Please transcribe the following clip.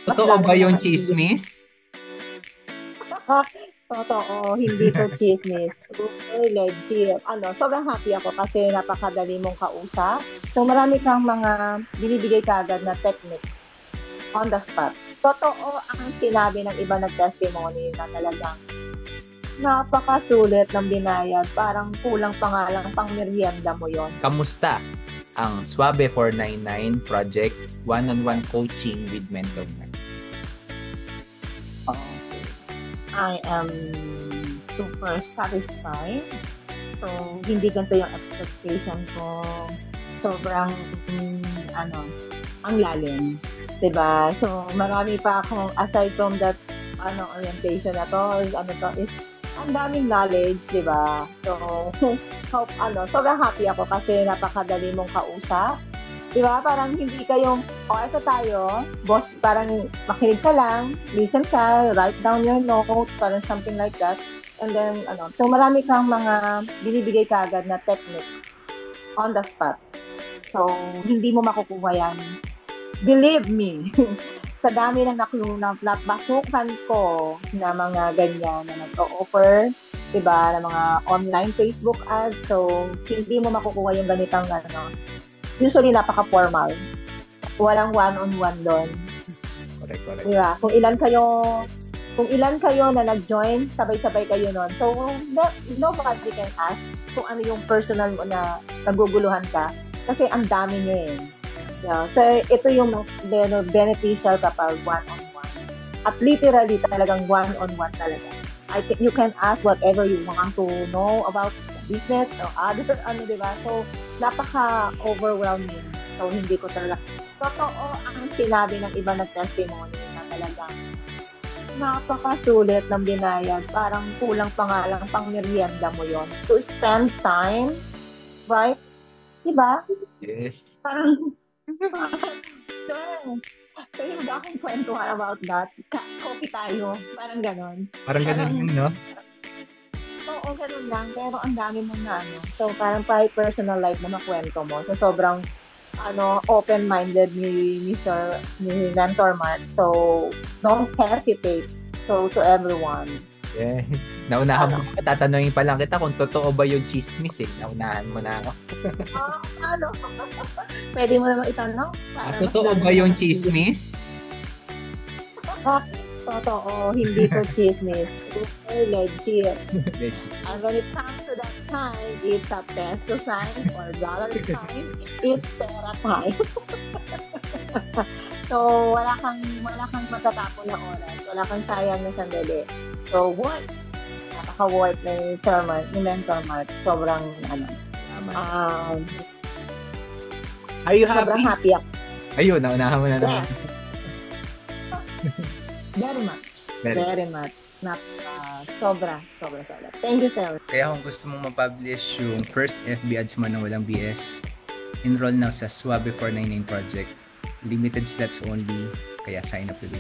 Mas Totoo lalo ba na yung hindi. chismis? Totoo, hindi to chismis. True, legit. Sobrang happy ako kasi napakadali mong kausap. So, marami kang mga binibigay kaagad na technique on the spot. Totoo ang sinabi ng iba nag-testimony na talagang napakasulit ng binayad. Parang kulang pa nga lang pang merienda mo yon. Kamusta ang Suabe 499 project one-on-one coaching with Mentor Mark? Okay. I am super satisfied. So, hindi ganito yung expectation ko. Sobrang, ano, ang lalim. 'Di ba? So, marami pa akong, aside from that, orientation na to, is ang daming knowledge, 'di ba? So, sobrang happy ako kasi napakadali mong kausap. 'Di ba? Parang hindi kayong, eto tayo, boss, parang makinig ka lang, listen ka, write down your notes, parang something like that. And then, so marami kang mga binibigay kaagad na technique on the spot. So, hindi mo makukuha yan. Believe me, sa dami ng napasukan ko na mga ganyan na nag-o-offer, diba, na mga online Facebook ads. So, hindi mo makukuha yung ganitang, usually napaka-formal. Walang one-on-one doon. Correct, correct. Diba? Kung ilan kayo na nag-join, sabay-sabay kayo nun. So, nobody can ask kung ano yung personal mo na naguguluhan ka. Kasi ang dami nyo eh. Yeah. So, ito yung mas beneficial kapag one-on-one. At literally talagang one-on-one talaga. You can ask whatever you want to know about the business or other, di ba? So, napaka-overwhelming. So, hindi ko talaga. Totoo ang sinabi ng iba nag-testimony na talagang napakasulit ng binayad. Parang kulang pa nga lang pang merienda mo yon. To spend time, right? Diba? Yes. Parang, sure. Pwede ba akong kwentuhan about that? Coffee tayo. Parang ganon. Parang ganun Parang, din, no? oo, ganun lang. Pero ang dami mo na, ano. So, parang private personal life na makwento mo. So, sobrang, open-minded ni Mentor Mark. So, don't hesitate. So, to everyone, Yeah. Naunahan mo ano, ako, tatanungin pa lang kita kung totoo ba yung chismis eh. Naunahan mo na ako. ano, pwede mo naman itanong para mas Totoo lalo ba na yung makinig. chismis? Totoo, hindi to chismis. Super legit. And when it comes to that time, it's a peso sign or dollar sign, it's pera time. So, wala kang matatapon na oras. Wala kang sayang na sandali. So, napaka-worth ni Mentor Mark. Sobrang, Tama. um, Are you sobrang happy? happy ako. Ayun, naunahan mo na naman. Yes, very much. Very good. Very much. Sobra, sobra, sobra. Thank you, sir. Kaya kung gusto mong ma-publish yung first FB ads mo na walang BS, enroll now sa Suabe 499 project. Limited slots only, kaya sign up today.